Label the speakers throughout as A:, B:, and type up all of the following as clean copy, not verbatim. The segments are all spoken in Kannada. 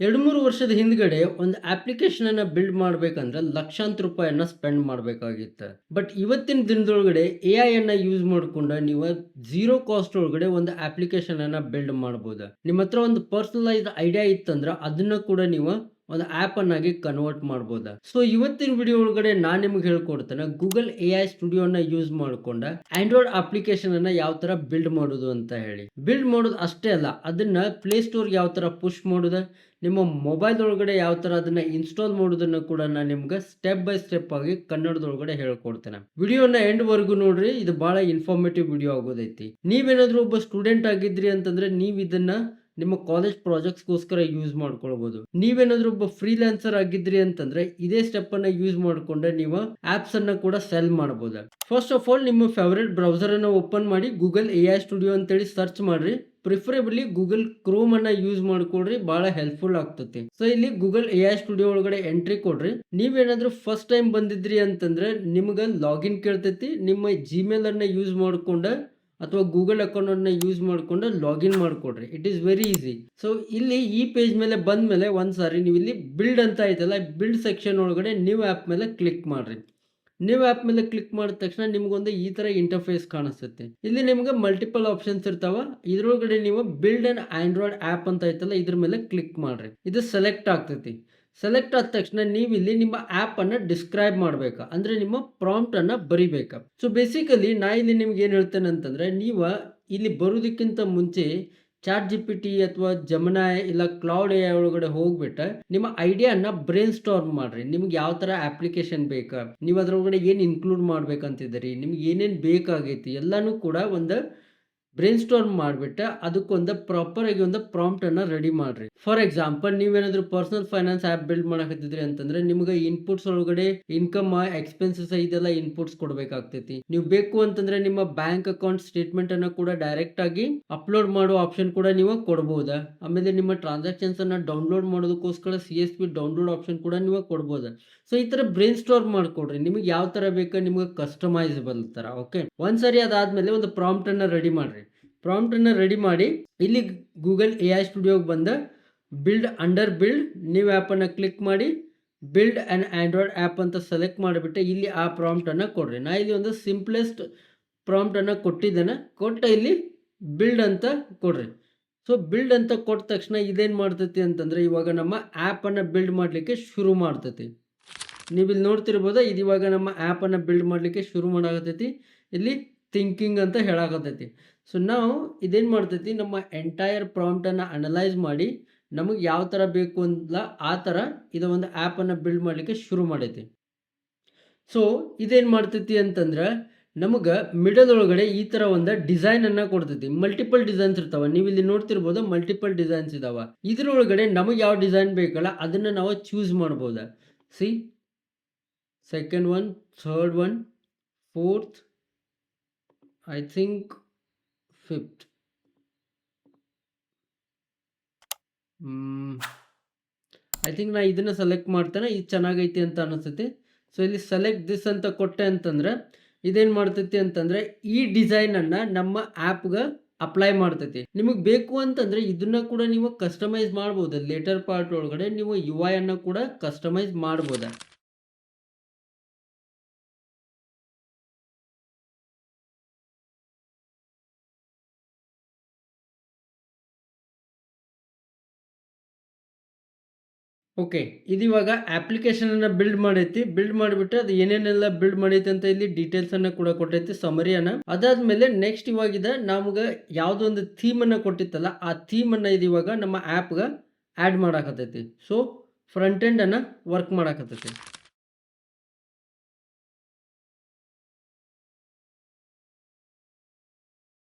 A: 2-3 ವರ್ಷದ ಹಿಂದ್ಗಡೆ ಒಂದು ಅಪ್ಲಿಕೇಶನ್ ಅನ್ನ ಬಿಲ್ಡ್ ಮಾಡ್ಬೇಕಂದ್ರೆ ಲಕ್ಷಾಂತರ ರೂಪಾಯಿಯನ್ನ ಸ್ಪೆಂಡ್ ಮಾಡ್ಬೇಕಾಗಿತ್ತು. ಬಟ್ ಇವತ್ತಿನ ದಿನದೊಳಗಡೆ ಎಐ ಅನ್ನ ಯೂಸ್ ಮಾಡ್ಕೊಂಡು ನೀವು ಝೀರೋ ಕಾಸ್ಟ್ ಒಳಗಡೆ ಒಂದು ಅಪ್ಲಿಕೇಶನ್ ಅನ್ನ ಬಿಲ್ಡ್ ಮಾಡ್ಬೋದು. ನಿಮ್ಮ ಹತ್ರ ಒಂದು ಪರ್ಸನಲೈಸ್ಡ್ ಐಡಿಯಾ ಇತ್ತಂದ್ರೆ ಅದನ್ನ ಕೂಡ ನೀವು ಒಂದು ಆ್ಯಪ್ ಅನ್ನಾಗಿ ಕನ್ವರ್ಟ್ ಮಾಡ್ಬೋದ. ಸೊ ಇವತ್ತಿನ ವಿಡಿಯೋ ಒಳಗಡೆ ನಾನು ನಿಮ್ಗೆ ಹೇಳ್ಕೊಡ್ತೇನೆ ಗೂಗಲ್ ಎಐ ಸ್ಟುಡಿಯೋನ ಯೂಸ್ ಮಾಡ್ಕೊಂಡ ಆಂಡ್ರಾಯ್ಡ್ ಅಪ್ಲಿಕೇಶನ್ ಅನ್ನ ಯಾವ ತರ ಬಿಲ್ಡ್ ಮಾಡೋದು ಅಂತ ಹೇಳಿ. ಬಿಲ್ಡ್ ಮಾಡೋದು ಅಷ್ಟೇ ಅಲ್ಲ, ಅದನ್ನ ಪ್ಲೇ ಸ್ಟೋರ್ ಯಾವ ತರ ಪುಷ್ ಮಾಡೋದು, ನಿಮ್ಮ ಮೊಬೈಲ್ ಒಳಗಡೆ ಯಾವ ತರ ಅದನ್ನ ಇನ್ಸ್ಟಾಲ್ ಮಾಡೋದನ್ನ ಕೂಡ ನಾನು ನಿಮ್ಗೆ ಸ್ಟೆಪ್ ಬೈ ಸ್ಟೆಪ್ ಆಗಿ ಕನ್ನಡದೊಳಗಡೆ ಹೇಳ್ಕೊಡ್ತೇನೆ. ವಿಡಿಯೋನ ಎಂಡ್ ವರ್ಗು ನೋಡ್ರಿ, ಇದು ಬಹಳ ಇನ್ಫಾರ್ಮೇಟಿವ್ ವಿಡಿಯೋ ಆಗೋದೈತಿ. ನೀವೇನಾದ್ರೂ ಒಬ್ಬ ಸ್ಟೂಡೆಂಟ್ ಆಗಿದ್ರಿ ಅಂತಂದ್ರೆ ನೀವು ಇದನ್ನ ನಿಮ್ಮ ಕಾಲೇಜ್ ಪ್ರಾಜೆಕ್ಟ್ಸ್ಗೋಸ್ಕರ ಯೂಸ್ ಮಾಡ್ಕೊಳ್ಬಹುದು. ನೀವೇನಾದ್ರೂ ಒಬ್ಬ ಫ್ರೀಲಾನ್ಸರ್ ಆಗಿದ್ರಿ ಅಂತಂದ್ರೆ ಇದೇ ಸ್ಟೆಪ್ ಅನ್ನ ಯೂಸ್ ಮಾಡ್ಕೊಂಡೆ ನೀವು ಆಪ್ಸ್ ಅನ್ನ ಕೂಡ ಸೆಲ್ ಮಾಡಬಹುದು. ಫಸ್ಟ್ ಆಫ್ ಆಲ್ ನಿಮ್ಮ ಫೇವರೇಟ್ ಬ್ರೌಸರ್ ಅನ್ನ ಓಪನ್ ಮಾಡಿ ಗೂಗಲ್ ಎಐ ಸ್ಟುಡಿಯೋ ಅಂತೇಳಿ ಸರ್ಚ್ ಮಾಡ್ರಿ. ಪ್ರಿಫರೇಬಲಿ ಗೂಗಲ್ ಕ್ರೋಮ್ ಅನ್ನ ಯೂಸ್ ಮಾಡ್ಕೊಡ್ರಿ, ಬಹಳ ಹೆಲ್ಪ್ಫುಲ್ ಆಗ್ತತಿ. ಸೊ ಇಲ್ಲಿ ಗೂಗಲ್ ಎಐ ಸ್ಟುಡಿಯೋ ಒಳಗಡೆ ಎಂಟ್ರಿ ಕೊಡ್ರಿ. ನೀವೇನಾದ್ರೂ ಫಸ್ಟ್ ಟೈಮ್ ಬಂದಿದ್ರಿ ಅಂತಂದ್ರೆ ನಿಮ್ಗೆ ಲಾಗಿನ್ ಕೇಳ್ತೈತಿ. ನಿಮ್ಮ ಜಿಮೇಲ್ ಅನ್ನ ಯೂಸ್ ಮಾಡ್ಕೊಂಡ ಅಥವಾ ಗೂಗಲ್ ಅಕೌಂಟ್ ಅನ್ನ ಯೂಸ್ ಮಾಡ್ಕೊಂಡು ಲಾಗಿನ್ ಮಾಡ್ಕೊಡ್ರಿ. It is very easy. So ಇಲ್ಲಿ ಈ ಪೇಜ್ ಮೇಲೆ ಬಂದ ಮೇಲೆ ಒಂದ್ಸಾರಿ ನೀವು ಇಲ್ಲಿ ಬಿಲ್ಡ್ ಅಂತ ಐತಲ್ಲ, ಬಿಲ್ಡ್ ಸೆಕ್ಷನ್ ಒಳಗಡೆ ನ್ಯೂ ಆ್ಯಪ್ ಮೇಲೆ ಕ್ಲಿಕ್ ಮಾಡ್ರಿ. ನ್ಯೂ ಆ್ಯಪ್ ಮೇಲೆ ಕ್ಲಿಕ್ ಮಾಡಿದ ತಕ್ಷಣ ನಿಮ್ಗೊಂದು ಈ ತರ ಇಂಟರ್ಫೇಸ್ ಕಾಣಿಸುತ್ತೆ. ಇಲ್ಲಿ ನಿಮ್ಗೆ ಮಲ್ಟಿಪಲ್ ಆಪ್ಷನ್ಸ್ ಇರ್ತಾವ. ಇದ್ರೊಳಗಡೆ ನೀವು ಬಿಲ್ಡ್ ಅಂಡ್ ಆಂಡ್ರಾಯ್ಡ್ ಆ್ಯಪ್ ಅಂತ ಐತಲ್ಲ, ಇದ್ರ ಮೇಲೆ ಕ್ಲಿಕ್ ಮಾಡ್ರಿ. ಇದು ಸೆಲೆಕ್ಟ್ ಆಗ್ತೈತಿ. ಸೆಲೆಕ್ಟ್ ಆದ ತಕ್ಷಣ ನೀವು ಇಲ್ಲಿ ನಿಮ್ಮ ಆ್ಯಪ್ ಅನ್ನ ಡಿಸ್ಕ್ರೈಬ್ ಮಾಡ್ಬೇಕಾ, ಅಂದ್ರೆ ನಿಮ್ಮ ಪ್ರಾಂಪ್ಟ್ ಅನ್ನ ಬರಿಬೇಕಾ. ಸೊ ಬೇಸಿಕಲಿ ನಾ ಇಲ್ಲಿ ನಿಮ್ಗೆ ಏನು ಹೇಳ್ತೇನೆ ಅಂತಂದ್ರೆ, ನೀವು ಇಲ್ಲಿ ಬರೋದಕ್ಕಿಂತ ಮುಂಚೆ ಚಾಟ್ ಜಿಪಿಟಿ ಅಥವಾ ಜಮನಾಯ್ ಇಲ್ಲ ಕ್ಲೌಡ್ ಎಐ ಒಳಗಡೆ ಹೋಗ್ಬಿಟ್ಟು ನಿಮ್ಮ ಐಡಿಯಾನ ಬ್ರೈನ್ ಸ್ಟಾರ್ಮ್ ಮಾಡ್ರಿ. ನಿಮ್ಗೆ ಯಾವ ತರ ಅಪ್ಲಿಕೇಶನ್ ಬೇಕಾ, ನೀವು ಅದ್ರೊಳಗಡೆ ಏನು ಇನ್ಕ್ಲೂಡ್ ಮಾಡ್ಬೇಕಂತಿದ್ದೀರಿ, ನಿಮ್ಗೆ ಏನೇನು ಬೇಕಾಗೈತಿ ಎಲ್ಲಾನು ಕೂಡ ಒಂದು ಬ್ರೈನ್ ಸ್ಟಾರ್ಮ್ ಮಾಡಿಬಿಟ್ಟು ಅದಕ್ಕೊಂದು ಪ್ರಾಪರ್ ಆಗಿ ಒಂದು ಪ್ರಾಂಪ್ಟ್ ಅನ್ನ ರೆಡಿ ಮಾಡ್ರಿ. ಫಾರ್ ಎಕ್ಸಾಂಪಲ್ ನೀವೇನಾದ್ರೂ ಪರ್ಸನಲ್ ಫೈನಾನ್ಸ್ ಆ್ಯಪ್ ಬಿಲ್ಡ್ ಮಾಡಕತ್ತಿದ್ರಿ ಅಂತಂದ್ರೆ ನಿಮ್ಗೆ ಇನ್ಪುಟ್ಸ್ ಒಳಗಡೆ ಇನ್ಕಮ್ ಎಕ್ಸ್ಪೆನ್ಸಸ್ ಇದೆಲ್ಲ ಇನ್ಪುಟ್ಸ್ ಕೊಡ್ಬೇಕಾಗ್ತೈತಿ. ನೀವು ಬೇಕು ಅಂತಂದ್ರೆ ನಿಮ್ಮ ಬ್ಯಾಂಕ್ ಅಕೌಂಟ್ ಸ್ಟೇಟ್ಮೆಂಟ್ ಅನ್ನ ಕೂಡ ಡೈರೆಕ್ಟ್ ಆಗಿ ಅಪ್ಲೋಡ್ ಮಾಡೋ ಆಪ್ಷನ್ ಕೂಡ ನೀವು ಕೊಡ್ಬೋದಾ. ಆಮೇಲೆ ನಿಮ್ಮ ಟ್ರಾನ್ಸಾಕ್ಷನ್ಸ್ ಅನ್ನ ಡೌನ್ಲೋಡ್ ಮಾಡೋದಕ್ಕೋಸ್ಕರ CSV ಡೌನ್ಲೋಡ್ ಆಪ್ಷನ್ ಕೂಡ ನೀವು ಕೊಡ್ಬೋದಾ. ಸೊ ಈ ತರ ಬ್ರೈನ್ ಸ್ಟಾರ್ಮ್ ಮಾಡ್ಕೊಡ್ರಿ. ನಿಮಗೆ ಯಾವ ತರ ಬೇಕಾ ನಿಮ್ಗೆ ಕಸ್ಟಮೈಸಬಲ್ ತರ. ಓಕೆ, ಒಂದ್ಸರಿ ಅದಾದ್ಮೇಲೆ ಒಂದು ಪ್ರಾಂಪ್ಟ್ ಅನ್ನ ರೆಡಿ ಮಾಡ್ರಿ. ಪ್ರಾಂಪ್ಟ್ ಅನ್ನ ರೆಡಿ ಮಾಡಿ ಇಲ್ಲಿ ಗೂಗಲ್ ಎಐ ಸ್ಟುಡಿಯೋಗೆ ಬಂದ build under build new app ಅನ್ನ ಕ್ಲಿಕ್ ಮಾಡಿ ಬಿಲ್ಡ್ ಆ್ಯಂಡ್ ಆಂಡ್ರಾಯ್ಡ್ ಆ್ಯಪ್ ಅಂತ ಸೆಲೆಕ್ಟ್ ಮಾಡಿಬಿಟ್ಟು ಇಲ್ಲಿ ಆ ಪ್ರಾಂಪ್ಟ್ ಅನ್ನ ಕೊಡ್ರಿ. ನಾ ಇಲ್ಲಿ ಒಂದು ಸಿಂಪ್ಲೆಸ್ಟ್ ಪ್ರಾಂಪ್ಟ್ ಅನ್ನ ಕೊಟ್ಟಿದ್ದೇನೆ. ಕೊಟ್ಟ ಇಲ್ಲಿ ಬಿಲ್ಡ್ ಅಂತ ಕೊಡ್ರಿ. ಸೊ ಬಿಲ್ಡ್ ಅಂತ ಕೊಟ್ಟ ತಕ್ಷಣ ಇದೇನು ಮಾಡ್ತೈತಿ ಅಂತಂದ್ರೆ ಇವಾಗ ನಮ್ಮ ಆ್ಯಪ್ ಅನ್ನ ಬಿಲ್ಡ್ ಮಾಡಲಿಕ್ಕೆ ಶುರು ಮಾಡ್ತೈತಿ. ನೀವು ಇಲ್ಲಿ ನೋಡ್ತಿರ್ಬೋದ, ಇದು ಇವಾಗ ನಮ್ಮ ಆ್ಯಪ್ ಅನ್ನ ಬಿಲ್ಡ್ ಮಾಡಲಿಕ್ಕೆ ಶುರು ಮಾಡಾಕತ್ತೈತಿ. ಇಲ್ಲಿ ಥಿಂಕಿಂಗ್ ಅಂತ ಹೇಳಾಕತ್ತೈತಿ. ಸೊ ನಾವು ಇದೇನು ಮಾಡ್ತೈತಿ, ನಮ್ಮ ಎಂಟೈರ್ ಪ್ರಾಂಪ್ಟ್ ಅನ್ನ ಅನಲೈಸ್ ಮಾಡಿ ನಮಗೆ ಯಾವ ತರ ಬೇಕು ಅಂತ ಆ ತರ ಇದು ಒಂದು ಆ್ಯಪ್ ಅನ್ನ ಬಿಲ್ಡ್ ಮಾಡಲಿಕ್ಕೆ ಶುರು ಮಾಡೈತಿ. ಸೊ ಇದೇನು ಮಾಡ್ತೈತಿ ಅಂತಂದ್ರೆ ನಮಗೆ ಮಿಡಲ್ ಒಳಗಡೆ ಈ ತರ ಒಂದು ಡಿಸೈನ್ ಅನ್ನ ಕೊಡ್ತೈತಿ. ಮಲ್ಟಿಪಲ್ ಡಿಸೈನ್ಸ್ ಇರ್ತಾವ. ನೀವು ಇಲ್ಲಿ ನೋಡ್ತಿರ್ಬೋದು, ಮಲ್ಟಿಪಲ್ ಡಿಸೈನ್ಸ್ ಇದಾವ. ಇದ್ರೊಳಗಡೆ ನಮಗೆ ಯಾವ ಡಿಸೈನ್ ಬೇಕಲ್ಲ ಅದನ್ನ ನಾವು ಚೂಸ್ ಮಾಡ್ಬೋದ. C, second one, third one, fourth, I think fifth. I think ನಾ ಇದನ್ನ ಸೆಲೆಕ್ಟ್ ಮಾಡ್ತೇನೆ. ಇದು ಚೆನ್ನಾಗೈತಿ ಅಂತ ಅನಿಸ್ತೈತಿ. ಸೊ ಇಲ್ಲಿ ಸೆಲೆಕ್ಟ್ ದಿಸ್ ಅಂತ ಕೊಟ್ಟೆ ಅಂತಂದ್ರೆ ಇದೇನು ಮಾಡ್ತೈತಿ ಅಂತಂದ್ರೆ ಈ ಡಿಸೈನ್ ಅನ್ನ ನಮ್ಮ ಆ್ಯಪ್ಗೆ ಅಪ್ಲೈ ಮಾಡ್ತೈತಿ. ನಿಮಗೆ ಬೇಕು ಅಂತಂದ್ರೆ ಇದನ್ನ ಕೂಡ ನೀವು ಕಸ್ಟಮೈಸ್ ಮಾಡ್ಬೋದು. ಲೇಟರ್ ಪಾರ್ಟ್ ಒಳಗಡೆ ನೀವು UI ಅನ್ನ ಕೂಡ ಕಸ್ಟಮೈಸ್ ಮಾಡ್ಬೋದ. ಓಕೆ, ಇದು ಇವಾಗ ಅಪ್ಲಿಕೇಶನ್ ಅನ್ನ ಬಿಲ್ಡ್ ಮಾಡೈತಿ. ಬಿಲ್ಡ್ ಮಾಡಿಬಿಟ್ಟು ಅದು ಏನೇನೆಲ್ಲ ಬಿಲ್ಡ್ ಮಾಡೈತಿ ಅಂತ ಇಲ್ಲಿ ಡೀಟೇಲ್ಸ್ ಅನ್ನ ಕೂಡ ಕೊಟ್ಟೈತಿ, ಸಮರಿಯನ್ನ. ಅದಾದ್ಮೇಲೆ ನೆಕ್ಸ್ಟ್ ಇವಾಗ ನಮ್ಗೆ ಯಾವುದೋ ಒಂದು ಥೀಮ್ ಅನ್ನ ಕೊಟ್ಟಿತ್ತಲ್ಲ, ಆ ಥೀಮ್ ಅನ್ನ ಇದು ಇವಾಗ ನಮ್ಮ ಆ್ಯಪ್ಗೆ ಆ್ಯಡ್ ಮಾಡಾಕತ್ತೈತಿ. ಸೊ ಫ್ರಂಟ್ ಎಂಡ್ ಅನ್ನ ವರ್ಕ್ ಮಾಡಾಕತ್ತೈತಿ.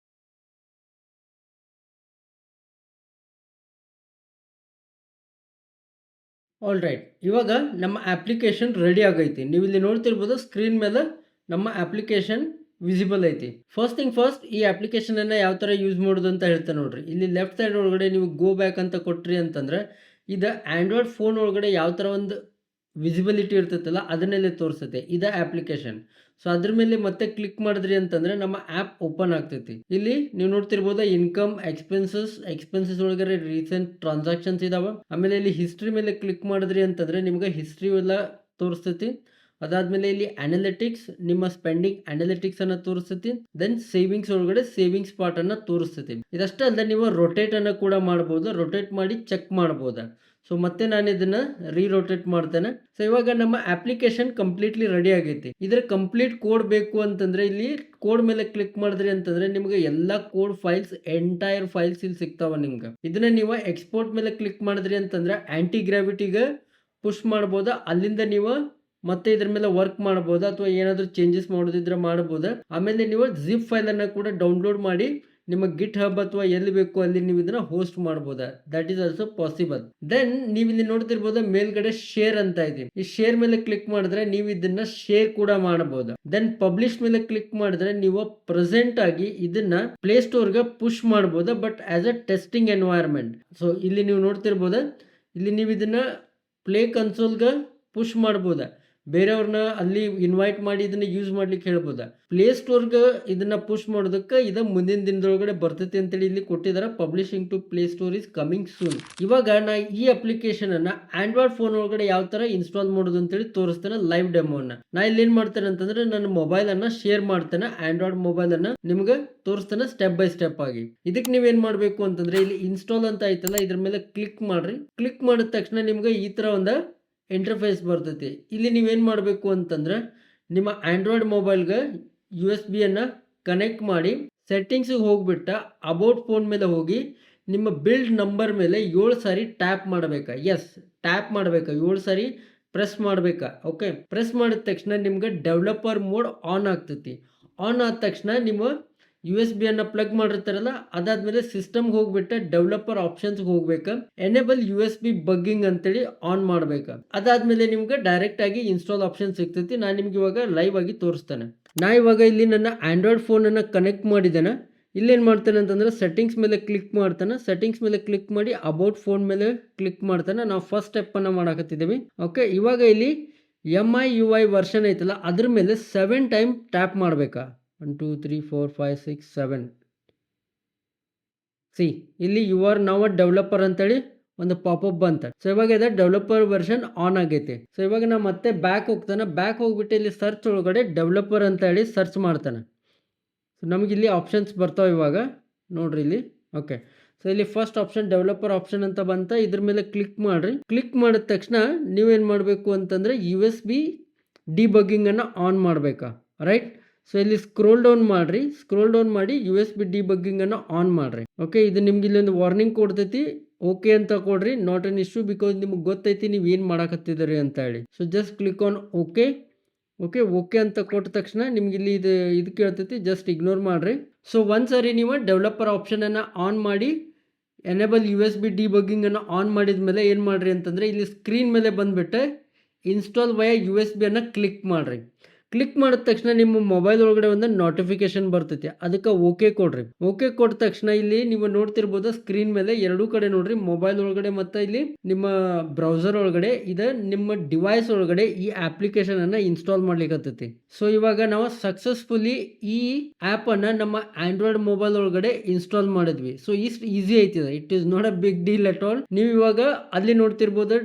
A: ಆಲ್ ರೈಟ್, ಇವಾಗ ನಮ್ಮ ಅಪ್ಲಿಕೇಶನ್ ರೆಡಿ ಆಗೈತಿ. ನೀವು ಇಲ್ಲಿ ನೋಡ್ತಿರ್ಬೋದು ಸ್ಕ್ರೀನ್ ಮೇಲೆ ನಮ್ಮ ಅಪ್ಲಿಕೇಶನ್ ವಿಸಿಬಲ್ ಐತಿ. ಫಸ್ಟ್ ಥಿಂಗ್ ಫಸ್ಟ್, ಈ ಅಪ್ಲಿಕೇಶನ್ ಅನ್ನ ಯಾವ ತರ ಯೂಸ್ ಮಾಡೋದು ಅಂತ ಹೇಳ್ತಾ ನೋಡ್ರಿ. ಇಲ್ಲಿ ಲೆಫ್ಟ್ ಸೈಡ್ ಒಳಗಡೆ ನೀವು ಗೋ ಬ್ಯಾಕ್ ಅಂತ ಕೊಟ್ರಿ ಅಂತಂದ್ರೆ ಇದು ಆಂಡ್ರಾಯ್ಡ್ ಫೋನ್ ಒಳಗಡೆ ಯಾವ ತರ ಒಂದು ವಿಸಿಬಿಲಿಟಿ ಇರ್ತೈತಲ್ಲ ಅದನ್ನೆಲ್ಲ ತೋರಿಸ್ತೈತೆ ಇದ ಅಪ್ಲಿಕೇಶನ್. ಸೊ ಅದ್ರ ಮೇಲೆ ಮತ್ತೆ ಕ್ಲಿಕ್ ಮಾಡಿದ್ರಿ ಅಂತಂದ್ರೆ ನಮ್ಮ ಆ್ಯಪ್ ಓಪನ್ ಆಗ್ತೈತಿ. ಇಲ್ಲಿ ನೀವು ನೋಡ್ತಿರ್ಬೋದು ಇನ್ಕಮ್, ಎಕ್ಸ್ಪೆನ್ಸಸ್ ಒಳಗಡೆ ರೀಸೆಂಟ್ ಟ್ರಾನ್ಸಾಕ್ಷನ್ಸ್ ಇದಾವ. ಆಮೇಲೆ ಇಲ್ಲಿ ಹಿಸ್ಟ್ರಿ ಮೇಲೆ ಕ್ಲಿಕ್ ಮಾಡಿದ್ರಿ ಅಂತಂದ್ರೆ ನಿಮ್ಗೆ ಹಿಸ್ಟ್ರಿ ಎಲ್ಲ ತೋರಿಸ್ತೈತಿ. ಅದಾದ್ಮೇಲೆ ಇಲ್ಲಿ ಅನಾಲಿಟಿಕ್ಸ್, ನಿಮ್ಮ ಸ್ಪೆಂಡಿಂಗ್ ಅನಾಲಿಟಿಕ್ಸ್ ಅನ್ನ ತೋರಿಸ್ತೈತಿ. ದೆನ್ ಸೇವಿಂಗ್ಸ್ ಒಳಗಡೆ ಸೇವಿಂಗ್ಸ್ ಪಾರ್ಟ್ ಅನ್ನ ತೋರಿಸ್ತೈತಿ. ಇದಷ್ಟೇ ಅಲ್ಲದೆ ನೀವು ರೊಟೇಟ್ ಅನ್ನ ಕೂಡ ಮಾಡಬಹುದು, ರೊಟೇಟ್ ಮಾಡಿ ಚೆಕ್ ಮಾಡಬಹುದು. ಸೊ ಮತ್ತೆ ನಾನು ಇದನ್ನ ರೀರೊಟೇಟ್ ಮಾಡ್ತೇನೆ. ಸೊ ಇವಾಗ ನಮ್ಮ ಅಪ್ಲಿಕೇಶನ್ ಕಂಪ್ಲೀಟ್ಲಿ ರೆಡಿ ಆಗೈತಿ. ಇದರ ಕಂಪ್ಲೀಟ್ ಕೋಡ್ ಬೇಕು ಅಂತಂದ್ರೆ ಇಲ್ಲಿ ಕೋಡ್ ಮೇಲೆ ಕ್ಲಿಕ್ ಮಾಡಿದ್ರಿ ಅಂತಂದ್ರೆ ನಿಮ್ಗೆ ಎಲ್ಲಾ ಕೋಡ್ ಫೈಲ್ಸ್, ಎಂಟೈರ್ ಫೈಲ್ಸ್ ಇಲ್ಲಿ ಸಿಗ್ತಾವ ನಿಮ್ಗೆ. ಇದನ್ನ ನೀವು ಎಕ್ಸ್ಪೋರ್ಟ್ ಮೇಲೆ ಕ್ಲಿಕ್ ಮಾಡಿದ್ರಿ ಅಂತಂದ್ರೆ ಆಂಟಿ ಗ್ರಾವಿಟಿಗೆ ಪುಷ್ ಮಾಡ್ಬೋದಾ, ಅಲ್ಲಿಂದ ನೀವು ಮತ್ತೆ ಇದ್ರ ಮೇಲೆ ವರ್ಕ್ ಮಾಡಬಹುದು ಅಥವಾ ಏನಾದರೂ ಚೇಂಜಸ್ ಮಾಡೋದಿದ್ರೆ ಮಾಡಬಹುದು. ಆಮೇಲೆ ನೀವು ಜಿಪ್ ಫೈಲ್ ಅನ್ನ ಕೂಡ ಡೌನ್ಲೋಡ್ ಮಾಡಿ ನಿಮ್ಮ ಗಿಟ್ ಹಬ್ ಅಥವಾ ಎಲ್ಲಿ ಬೇಕು ಅಲ್ಲಿ ನೀವು ಇದನ್ನ ಹೋಸ್ಟ್ ಮಾಡಬಹುದು. That is also possible. Then ನೀವು ಇಲ್ಲಿ ನೋಡ್ತಿರ್ಬೋದು ಮೇಲ್ಗಡೆ ಶೇರ್ ಅಂತ ಇದೆ. ಈ ಶೇರ್ ಮೇಲೆ ಕ್ಲಿಕ್ ಮಾಡಿದ್ರೆ ನೀವು ಇದನ್ನ ಶೇರ್ ಕೂಡ ಮಾಡಬಹುದು. ದೆನ್ ಪಬ್ಲಿಷ್ ಮೇಲೆ ಕ್ಲಿಕ್ ಮಾಡಿದ್ರೆ ನೀವು ಪ್ರೆಸೆಂಟ್ ಆಗಿ ಇದನ್ನ ಪ್ಲೇ ಸ್ಟೋರ್ ಗೆ ಪುಷ್ ಮಾಡಬಹುದು, but as a testing environment. So ಇಲ್ಲಿ ನೀವು ನೋಡ್ತಿರ್ಬೋದು, ಇಲ್ಲಿ ನೀವು ಇದನ್ನ ಪ್ಲೇ ಕನ್ಸೋಲ್ಗೆ ಪುಷ್ ಮಾಡಬಹುದು. ಬೇರೆಯವ್ರನ್ನ ಅಲ್ಲಿ ಇನ್ವೈಟ್ ಮಾಡಿ ಇದನ್ನ ಯೂಸ್ ಮಾಡ್ಲಿಕ್ಕೆ ಹೇಳ್ಬೋದ. ಪ್ಲೇ ಸ್ಟೋರ್ಗೆ ಇದನ್ನ ಪುಷ್ ಮಾಡೋದಕ್ಕೆ ಇದು ಮುಂದಿನ ದಿನದೊಳಗಡೆ ಬರ್ತೈತಿ ಅಂತೇಳಿ ಇಲ್ಲಿ ಕೊಟ್ಟಿದ್ದಾರೆ. Publishing to play store is coming soon. ಇವಾಗ ನಾ ಈ ಅಪ್ಲಿಕೇಶನ್ ಅನ್ನ ಆಂಡ್ರಾಯ್ಡ್ ಫೋನ್ ಒಳಗಡೆ ಯಾವ ತರ ಇನ್ಸ್ಟಾಲ್ ಮಾಡೋದು ಅಂತೇಳಿ ತೋರಿಸ್ತೇನೆ ಲೈವ್ ಡೆಮೋನ. ನಾ ಇಲ್ಲಿ ಏನ್ ಮಾಡ್ತೇನೆ ಅಂತಂದ್ರೆ ನನ್ನ ಮೊಬೈಲ್ ಅನ್ನ ಶೇರ್ ಮಾಡ್ತೇನೆ, ಆಂಡ್ರಾಯ್ಡ್ ಮೊಬೈಲ್ ಅನ್ನ ನಿಮ್ಗೆ ತೋರಿಸ್ತೇನೆ ಸ್ಟೆಪ್ ಬೈ ಸ್ಟೆಪ್ ಆಗಿ. ಇದಕ್ಕೆ ನೀವೇನ್ ಮಾಡ್ಬೇಕು ಅಂತಂದ್ರೆ ಇಲ್ಲಿ ಇನ್ಸ್ಟಾಲ್ ಅಂತ ಐತಲ್ಲ ಇದ್ರ ಮೇಲೆ ಕ್ಲಿಕ್ ಮಾಡ್ರಿ. ಕ್ಲಿಕ್ ಮಾಡಿದ ತಕ್ಷಣ ನಿಮ್ಗೆ ಈ ತರ ಒಂದು ಇಂಟರ್ಫೇಸ್ ಬರ್ತೈತಿ. ಇಲ್ಲಿ ನೀವೇನು ಮಾಡಬೇಕು ಅಂತಂದ್ರೆ ನಿಮ್ಮ ಆಂಡ್ರಾಯ್ಡ್ ಮೊಬೈಲ್ಗೆ USB ಅನ್ನು ಕನೆಕ್ಟ್ ಮಾಡಿ ಸೆಟ್ಟಿಂಗ್ಸ್ಗೆ ಹೋಗ್ಬಿಟ್ಟು ಅಬೌಟ್ ಫೋನ್ ಮೇಲೆ ಹೋಗಿ ನಿಮ್ಮ ಬಿಲ್ಡ್ ನಂಬರ್ ಮೇಲೆ 7 ಸಾರಿ ಟ್ಯಾಪ್ ಮಾಡಬೇಕಾ. ಎಸ್, ಟ್ಯಾಪ್ ಮಾಡಬೇಕಾ, 7 ಸಾರಿ ಪ್ರೆಸ್ ಮಾಡಬೇಕಾ. ಓಕೆ, ಪ್ರೆಸ್ ಮಾಡಿದ ತಕ್ಷಣ ನಿಮ್ಗೆ ಡೆವಲಪರ್ ಮೋಡ್ ಆನ್ ಆಗ್ತೈತಿ. ಆನ್ ಆದ ತಕ್ಷಣ ನಿಮ್ಮ USB ಅನ್ನ ಪ್ಲಗ್ ಮಾಡಿರ್ತಾರಲ್ಲ, ಅದಾದ್ಮೇಲೆ ಸಿಸ್ಟಮ್ಗೆ ಹೋಗ್ಬಿಟ್ಟು ಡೆವಲಪರ್ ಆಪ್ಷನ್ಸ್ಗೆ ಹೋಗ್ಬೇಕು. ಎನೇಬಲ್ USB ಬಗ್ಗಿಂಗ್ ಅಂತೇಳಿ ಆನ್ ಮಾಡ್ಬೇಕು. ಅದಾದ್ಮೇಲೆ ನಿಮ್ಗೆ ಡೈರೆಕ್ಟ್ ಆಗಿ ಇನ್ಸ್ಟಾಲ್ ಆಪ್ಷನ್ ಸಿಗ್ತೈತಿ. ನಾನು ನಿಮ್ಗೆ ಇವಾಗ ಲೈವ್ ಆಗಿ ತೋರಿಸ್ತೇನೆ. ನಾ ಇವಾಗ ಇಲ್ಲಿ ನನ್ನ ಆಂಡ್ರಾಯ್ಡ್ ಫೋನ್ ಅನ್ನ ಕನೆಕ್ಟ್ ಮಾಡಿದ್ದೇನೆ. ಇಲ್ಲೇನು ಮಾಡ್ತೇನೆ ಅಂತಂದ್ರೆ ಸೆಟ್ಟಿಂಗ್ಸ್ ಮೇಲೆ ಕ್ಲಿಕ್ ಮಾಡ್ತಾನೆ. ಸೆಟ್ಟಿಂಗ್ಸ್ ಮೇಲೆ ಕ್ಲಿಕ್ ಮಾಡಿ ಅಬೌಟ್ ಫೋನ್ ಮೇಲೆ ಕ್ಲಿಕ್ ಮಾಡ್ತಾನೆ. ನಾವು ಫಸ್ಟ್ ಸ್ಟೆಪ್ ಅನ್ನ ಮಾಡಕತ್ತಿದ್ದೀವಿ. ಓಕೆ, ಇವಾಗ ಇಲ್ಲಿ MIUI ವರ್ಷನ್ ಐತಲ್ಲ ಅದ್ರ ಮೇಲೆ 7 ಟೈಮ್ ಟ್ಯಾಪ್ ಮಾಡಬೇಕಾ. 1 2 3 4 5 6 7. ಸಿ ಇಲ್ಲಿ you are now a developer ಅಂತೇಳಿ ಒಂದು ಪಾಪಪ್ ಬಂತ. ಸೊ ಇವಾಗ ಇದೆ ಡೆವಲಪರ್ ವರ್ಷನ್ ಆನ್ ಆಗೈತಿ. ಸೊ ಇವಾಗ ನಾ ಮತ್ತೆ ಬ್ಯಾಕ್ ಹೋಗ್ತಾನೆ. ಬ್ಯಾಕ್ ಹೋಗ್ಬಿಟ್ಟು ಇಲ್ಲಿ ಸರ್ಚ್ ಒಳಗಡೆ ಡೆವಲಪರ್ ಅಂತ ಹೇಳಿ ಸರ್ಚ್ ಮಾಡ್ತಾನೆ. ಸೊ ನಮ್ಗೆ ಇಲ್ಲಿ ಆಪ್ಷನ್ಸ್ ಬರ್ತಾವೆ ಇವಾಗ ನೋಡ್ರಿ ಇಲ್ಲಿ. ಓಕೆ, ಸೊ ಇಲ್ಲಿ ಫಸ್ಟ್ ಆಪ್ಷನ್ ಡೆವಲಪರ್ ಆಪ್ಷನ್ ಅಂತ ಬಂತ. ಇದ್ರ ಮೇಲೆ ಕ್ಲಿಕ್ ಮಾಡ್ರಿ. ಕ್ಲಿಕ್ ಮಾಡಿದ ತಕ್ಷಣ ನೀವೇನು ಮಾಡಬೇಕು ಅಂತಂದ್ರೆ USB ಡಿಬಗ್ಗಿಂಗ್ ಅನ್ನು ಆನ್ ಮಾಡಬೇಕಾ. ರೈಟ್, ಸೊ ಇಲ್ಲಿ ಸ್ಕ್ರೋಲ್ ಡೌನ್ ಮಾಡ್ರಿ. ಸ್ಕ್ರೋಲ್ ಡೌನ್ ಮಾಡಿ USB ಡಿಬಗ್ಗಿಂಗ್ ಅನ್ನು ಆನ್ ಮಾಡ್ರಿ. ಓಕೆ, ಇದು ನಿಮ್ಗೆ ಇಲ್ಲೊಂದು ವಾರ್ನಿಂಗ್ ಕೊಡ್ತೈತಿ. ಓಕೆ ಅಂತ ಕೊಡ್ರಿ. ನಾಟ್ ಅನ್ ಇಶ್ಯೂ, ಬಿಕಾಸ್ ನಿಮ್ಗೆ ಗೊತ್ತೈತಿ ನೀವು ಏನು ಮಾಡಕತ್ತಿದ್ದೀರಿ ಅಂತ ಹೇಳಿ. So just click on okay. Okay ಅಂತ ಕೊಟ್ಟ ತಕ್ಷಣ ನಿಮ್ಗೆ ಇಲ್ಲಿ ಇದು ಕೇಳ್ತೈತಿ, ಜಸ್ಟ್ ಇಗ್ನೋರ್ ಮಾಡ್ರಿ. ಸೊ ಒಂದ್ಸರಿ ನೀವು ಡೆವಲಪರ್ ಆಪ್ಷನ್ ಅನ್ನ ಆನ್ ಮಾಡಿ ಎನೇಬಲ್ USB ಡಿಬಗ್ಗಿಂಗ್ ಅನ್ನು ಆನ್ ಮಾಡಿದ ಮೇಲೆ ಏನು ಮಾಡ್ರಿ ಅಂತಂದ್ರೆ ಇಲ್ಲಿ ಸ್ಕ್ರೀನ್ ಮೇಲೆ ಬಂದ್ಬಿಟ್ಟು ಇನ್ಸ್ಟಾಲ್ ವಯ USB ಅನ್ನ ಕ್ಲಿಕ್ ಮಾಡ್ರಿ. ಕ್ಲಿಕ್ ಮಾಡಿದ ತಕ್ಷಣ ನಿಮ್ಮ ಮೊಬೈಲ್ ಒಳಗಡೆ ಒಂದು ನೋಟಿಫಿಕೇಶನ್ ಬರ್ತೈತಿ. ಅದಕ್ಕೆ ಓಕೆ ಕೊಡ್ರಿ. ಓಕೆ ಕೊಟ್ಟ ತಕ್ಷಣ ಇಲ್ಲಿ ನೀವು ನೋಡ್ತಿರ್ಬೋದು ಸ್ಕ್ರೀನ್ ಮೇಲೆ ಎರಡೂ ಕಡೆ ನೋಡ್ರಿ, ಮೊಬೈಲ್ ಒಳಗಡೆ ಮತ್ತೆ ಇಲ್ಲಿ ನಿಮ್ಮ ಬ್ರೌಸರ್ ಒಳಗಡೆ ಇದೆ ನಿಮ್ಮ ಡಿವೈಸ್ ಒಳಗಡೆ ಈ ಅಪ್ಲಿಕೇಶನ್ ಅನ್ನ ಇನ್ಸ್ಟಾಲ್ ಮಾಡ್ಲಿಕ್ಕೆ. ಸೊ ಇವಾಗ ನಾವು ಸಕ್ಸಸ್ಫುಲಿ ಈ ಆಪ್ ಅನ್ನ ನಮ್ಮ ಆಂಡ್ರಾಯ್ಡ್ ಮೊಬೈಲ್ ಒಳಗಡೆ ಇನ್ಸ್ಟಾಲ್ ಮಾಡಿದ್ವಿ. ಸೊ ಇಷ್ಟು ಈಸಿ ಐತಿದೆ. It is not a big deal at all. ನೀವು ಇವಾಗ ಅಲ್ಲಿ ನೋಡ್ತಿರ್ಬೋದು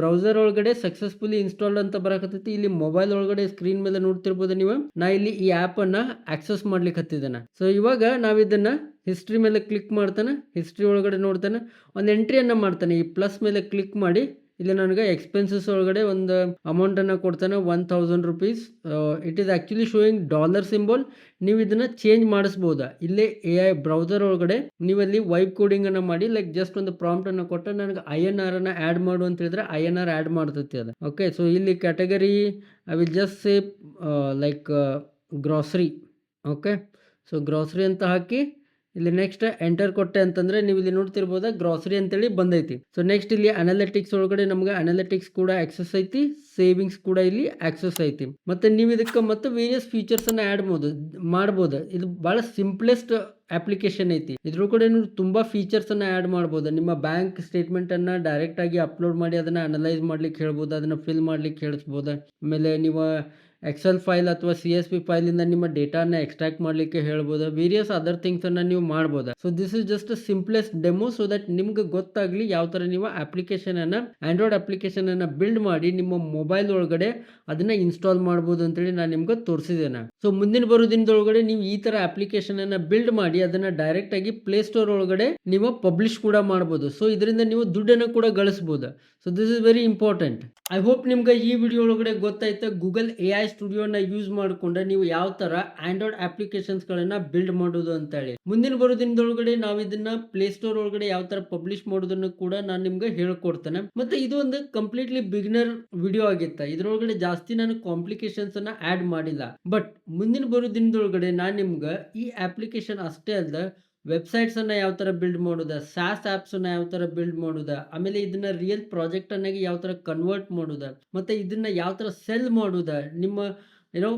A: ಬ್ರೌಸರ್ ಒಳಗಡೆ ಸಕ್ಸಸ್ಫುಲಿ ಇನ್ಸ್ಟಾಲ್ ಅಂತ ಬರಕತ್ತೈತಿ. ಇಲ್ಲಿ ಮೊಬೈಲ್ ಒಳಗಡೆ ಸ್ಕ್ರೀನ್ ಮೇಲೆ ನೋಡ್ತಿರ್ಬೋದು ನೀವು. ನಾ ಇಲ್ಲಿ ಈ ಆಪ್ ಅನ್ನ ಆಕ್ಸೆಸ್ ಮಾಡ್ಲಿಕ್ಕೆ ಹತ್ತಿದ್ದೇನೆ. ಸೊ ಇವಾಗ ನಾವ್ ಇದನ್ನ ಹಿಸ್ಟ್ರಿ ಮೇಲೆ ಕ್ಲಿಕ್ ಮಾಡ್ತಾನೆ. ಹಿಸ್ಟ್ರಿ ಒಳಗಡೆ ನೋಡ್ತಾನೆ, ಒಂದು ಎಂಟ್ರಿಯನ್ನ ಮಾಡ್ತಾನೆ. ಈ ಪ್ಲಸ್ ಮೇಲೆ ಕ್ಲಿಕ್ ಮಾಡಿ ಇಲ್ಲಿ ನನಗೆ ಎಕ್ಸ್ಪೆನ್ಸಸ್ ಒಳಗಡೆ ಒಂದು ಅಮೌಂಟ್ ಅನ್ನ ಕೊಡ್ತಾನೆ, 1000 rupees. It is actually showing dollar symbol. ನೀವು ಇದನ್ನ ಚೇಂಜ್ ಮಾಡಿಸಬಹುದಾ. ಇಲ್ಲೇ AI ಬ್ರೌಸರ್ ಒಳಗಡೆ ನೀವಲ್ಲಿ ವೈಬ್ ಕೋಡಿಂಗ್ ಅನ್ನ ಮಾಡಿ ಲೈಕ್ ಜಸ್ಟ್ ಒಂದು ಪ್ರಾಂಪ್ಟ್ ಅನ್ನ ಕೊಟ್ಟ ನನಗೆ INR ಅನ್ನ ಆಡ್ ಮಾಡು ಅಂತ ಹೇಳಿದ್ರೆ INR ಆಡ್ ಮಾಡ್ತೈತಿ ಅದು. ಓಕೆ, ಸೊ ಇಲ್ಲಿ category I will just say like grocery. Okay, so grocery ಅಂತ ಹಾಕಿ ಇಲ್ಲಿ ನೆಕ್ಸ್ಟ್ ಎಂಟರ್ ಕೊಟ್ಟೆ ಅಂತಂದ್ರೆ ನೀವು ಇಲ್ಲಿ ನೋಡ್ತಿರ್ಬೋದ ಗ್ರಾಸರಿ ಅಂತೇಳಿ ಬಂದೈತಿ. ಸೊ ನೆಕ್ಸ್ಟ್ ಇಲ್ಲಿ ಅನಾಲಿಟಿಕ್ಸ್ ಒಳಗಡೆ ನಮ್ಗೆ ಅನಾಲಿಟಿಕ್ಸ್ ಕೂಡ ಆಕ್ಸೆಸ್ ಐತಿ, ಸೇವಿಂಗ್ಸ್ ಕೂಡ ಇಲ್ಲಿ ಆಕ್ಸೆಸ್ ಐತಿ. ಮತ್ತೆ ನೀವು ಇದಕ್ಕೆ ಮತ್ತೆ ವೇರಿಯಸ್ ಫೀಚರ್ಸ್ ಅನ್ನ ಆಡ್ ಮಾಡ್ಬೋದು. ಇದು ಬಹಳ ಸಿಂಪ್ಲೆಸ್ಟ್ ಅಪ್ಲಿಕೇಶನ್ ಐತಿ. ಇದ್ರೊಳಗಡೆ ನೀವು ತುಂಬಾ ಫೀಚರ್ಸ್ ಅನ್ನ ಆಡ್ ಮಾಡ್ಬೋದು. ನಿಮ್ಮ ಬ್ಯಾಂಕ್ ಸ್ಟೇಟ್ಮೆಂಟ್ ಅನ್ನ ಡೈರೆಕ್ಟ್ ಆಗಿ ಅಪ್ಲೋಡ್ ಮಾಡಿ ಅದನ್ನ ಅನಲೈಸ್ ಮಾಡ್ಲಿಕ್ಕೆ ಹೇಳ್ಬೋದು, ಅದನ್ನ ಫಿಲ್ ಮಾಡ್ಲಿಕ್ಕೆ ಹೇಳಿಸ್ಬೋದು. ಆಮೇಲೆ ನೀವು ಎಕ್ಸೆಲ್ ಫೈಲ್ ಅಥವಾ CSV ಫೈಲಿಂದ ನಿಮ್ಮ ಡೇಟಾನ ಎಕ್ಸ್ಟ್ರಾಕ್ಟ್ ಮಾಡಲಿಕ್ಕೆ ಹೇಳ್ಬೋದು. ವೇರಿಯಸ್ ಅದರ್ ಥಿಂಗ್ಸನ್ನು ನೀವು ಮಾಡ್ಬೋದು. So this is just simplest demo, so that ನಿಮ್ಗೆ ಗೊತ್ತಾಗಲಿ ಯಾವ ಥರ ನೀವು ಅಪ್ಲಿಕೇಶನನ್ನು ಆಂಡ್ರಾಯ್ಡ್ ಅಪ್ಲಿಕೇಶನನ್ನು ಬಿಲ್ಡ್ ಮಾಡಿ ನಿಮ್ಮ ಮೊಬೈಲ್ ಒಳಗಡೆ ಅದನ್ನ ಇನ್ಸ್ಟಾಲ್ ಮಾಡ್ಬೋದು ಅಂತೇಳಿ ನಾನು ನಿಮ್ಗೆ ತೋರಿಸಿದ್ದೇನೆ. ಸೊ ಮುಂದಿನ ಬರೋ ದಿನದೊಳಗಡೆ ನೀವು ಈ ಥರ ಅಪ್ಲಿಕೇಶನನ್ನು ಬಿಲ್ಡ್ ಮಾಡಿ ಅದನ್ನು ಡೈರೆಕ್ಟ್ ಆಗಿ ಪ್ಲೇಸ್ಟೋರ್ ಒಳಗಡೆ ನೀವು ಪಬ್ಲಿಷ್ ಕೂಡ ಮಾಡ್ಬೋದು. ಸೊ ಇದರಿಂದ ನೀವು ದುಡ್ಡನ್ನು ಕೂಡ ಗಳಿಸ್ಬೋದು. So this is very important. I hope ನಿಮ್ಗೆ ಈ ವಿಡಿಯೋ ಒಳಗಡೆ ಗೊತ್ತಾಯ್ತು ಗೂಗಲ್ AI ಸ್ಟುಡಿಯೋನ ಯೂಸ್ ಮಾಡಿಕೊಂಡು ನೀವು ಯಾವ ತರ ಆಂಡ್ರಾಯ್ಡ್ ಅಪ್ಲಿಕೇಶನ್ಸ್ ಗಳನ್ನ ಬಿಲ್ಡ್ ಮಾಡೋದು ಅಂತ ಹೇಳಿ. ಮುಂದಿನ ಬರೋ ದಿನದೊಳಗಡೆ ನಾವು ಇದನ್ನ ಪ್ಲೇ ಸ್ಟೋರ್ ಒಳಗಡೆ ಯಾವ ತರ ಪಬ್ಲಿಷ್ ಮಾಡೋದನ್ನು ಕೂಡ ನಾನು ನಿಮ್ಗೆ ಹೇಳ್ಕೊಡ್ತೇನೆ. ಮತ್ತೆ ಇದು ಒಂದು ಕಂಪ್ಲೀಟ್ಲಿ ಬಿಗಿನರ್ ವಿಡಿಯೋ ಆಗಿತ್ತ. ಇದ್ರೊಳಗಡೆ ಜಾಸ್ತಿ ನಾನು ಕಾಂಪ್ಲಿಕೇಶನ್ಸ್ ಅನ್ನ ಆಡ್ ಮಾಡಿಲ್ಲ. ಬಟ್ ಮುಂದಿನ ಬರೋ ದಿನದೊಳಗಡೆ ನಾನು ನಿಮ್ಗೆ ಈ ಅಪ್ಲಿಕೇಶನ್ ಅಷ್ಟೇ ಅಲ್ಲ, ವೆಬ್ಸೈಟ್ಸ್ ಅನ್ನ ಯಾವ ತರ ಬಿಲ್ಡ್ ಮಾಡೋದ, ಸಾಸ್ ಆಪ್ಸ್ ಅನ್ನ ಯಾವ ತರ ಬಿಲ್ಡ್ ಮಾಡೋದ, ಆಮೇಲೆ ಇದನ್ನ ರಿಯಲ್ ಪ್ರಾಜೆಕ್ಟ್ ಅನ್ನಾಗಿ ಯಾವ ತರ ಕನ್ವರ್ಟ್ ಮಾಡೋದ, ಮತ್ತೆ ಇದನ್ನ ಯಾವ ತರ ಸೆಲ್ ಮಾಡೋದ, ನಿಮ್ಮ ಏನೋ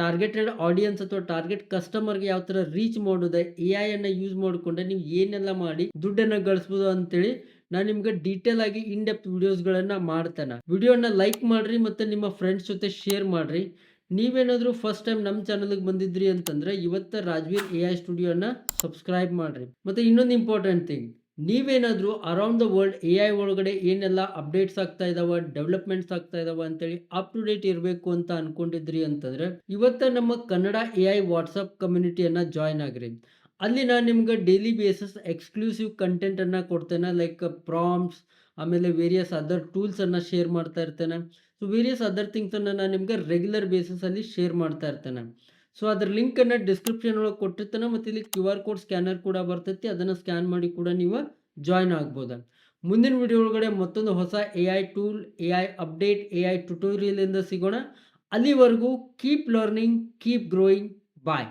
A: ಟಾರ್ಗೆಟೆಡ್ ಆಡಿಯನ್ಸ್ ಅಥವಾ ಟಾರ್ಗೆಟ್ ಕಸ್ಟಮರ್ಗೆ ಯಾವ ತರ ರೀಚ್ ಮಾಡೋದ, AI ಅನ್ನ ಯೂಸ್ ಮಾಡಿಕೊಂಡೆ ನೀವು ಏನೆಲ್ಲ ಮಾಡಿ ದುಡ್ಡನ್ನ ಗಳಿಸ್ಬೋದು ಅಂತೇಳಿ ನಾನು ನಿಮ್ಗೆ ಡೀಟೇಲ್ ಆಗಿ ಇನ್ ಡೆಪ್ತ್ ವಿಡಿಯೋಸ್ಗಳನ್ನ ಮಾಡ್ತೇನೆ. ವಿಡಿಯೋನ ಲೈಕ್ ಮಾಡ್ರಿ ಮತ್ತೆ ನಿಮ್ಮ ಫ್ರೆಂಡ್ಸ್ ಜೊತೆ ಶೇರ್ ಮಾಡ್ರಿ. ನೀವೇನಾದರೂ ಫಸ್ಟ್ ಟೈಮ್ ನಮ್ಮ ಚಾನಲ್ಗೆ ಬಂದಿದ್ರಿ ಅಂತಂದ್ರೆ ಇವತ್ತು ರಾಜ್ವೀರ್ AI ಸ್ಟುಡಿಯೋನ ಸಬ್ಸ್ಕ್ರೈಬ್ ಮಾಡ್ರಿ. ಮತ್ತೆ ಇನ್ನೊಂದು ಇಂಪಾರ್ಟೆಂಟ್ ಥಿಂಗ್, ನೀವೇನಾದರೂ ಅರೌಂಡ್ ದ ವರ್ಲ್ಡ್ AI ಒಳಗಡೆ ಏನೆಲ್ಲ ಅಪ್ಡೇಟ್ಸ್ ಆಗ್ತಾ ಇದಾವ, ಡೆವಲಪ್ಮೆಂಟ್ಸ್ ಆಗ್ತಾ ಇದಾವ ಅಂತೇಳಿ ಅಪ್ ಟು ಡೇಟ್ ಇರಬೇಕು ಅಂತ ಅನ್ಕೊಂಡಿದ್ರಿ ಅಂತಂದ್ರೆ ಇವತ್ತು ನಮ್ಮ ಕನ್ನಡ AI ವಾಟ್ಸಪ್ ಕಮ್ಯುನಿಟಿಯನ್ನ ಜಾಯ್ನ್ ಆಗ್ರಿ. ಅಲ್ಲಿ ನಾನು ನಿಮ್ಗೆ ಡೈಲಿ ಬೇಸಿಸ್ ಎಕ್ಸ್ಕ್ಲೂಸಿವ್ ಕಂಟೆಂಟ್ ಅನ್ನ ಕೊಡ್ತೇನೆ. ಲೈಕ್ ಪ್ರಾಂಪ್ಟ್ಸ್, ಆಮೇಲೆ ವೇರಿಯಸ್ ಅದರ್ ಟೂಲ್ಸ್ ಅನ್ನ ಶೇರ್ ಮಾಡ್ತಾ ಇರ್ತೇನೆ. ಸೊ ವೇರಿಯಸ್ ಅದರ್ ಥಿಂಗ್ಸ್ ಅನ್ನ ನಾನು ನಿಮ್ಗೆ ರೆಗ್ಯುಲರ್ ಬೇಸಿಸ್ ಅಲ್ಲಿ ಶೇರ್ ಮಾಡ್ತಾ ಇರ್ತೇನೆ. ಸೊ ಅದ್ರ ಲಿಂಕ್ ಅನ್ನ ಡಿಸ್ಕ್ರಿಪ್ಷನ್ ಒಳಗೆ ಕೊಟ್ಟಿರ್ತಾನೆ. ಮತ್ತೆ ಇಲ್ಲಿ QR ಕೋಡ್ ಸ್ಕ್ಯಾನರ್ ಕೂಡ ಬರ್ತೈತಿ, ಅದನ್ನ ಸ್ಕ್ಯಾನ್ ಮಾಡಿ ಕೂಡ ನೀವು ಜಾಯ್ನ್ ಆಗ್ಬೋದು. ಮುಂದಿನ ವಿಡಿಯೋ ಒಳಗಡೆ ಮತ್ತೊಂದು ಹೊಸ AI tool, AI update, AI tutorial ಇಂದ ಸಿಗೋಣ. ಅಲ್ಲಿವರೆಗೂ ಕೀಪ್ ಲರ್ನಿಂಗ್, ಕೀಪ್ ಗ್ರೋಯಿಂಗ್. ಬಾಯ್.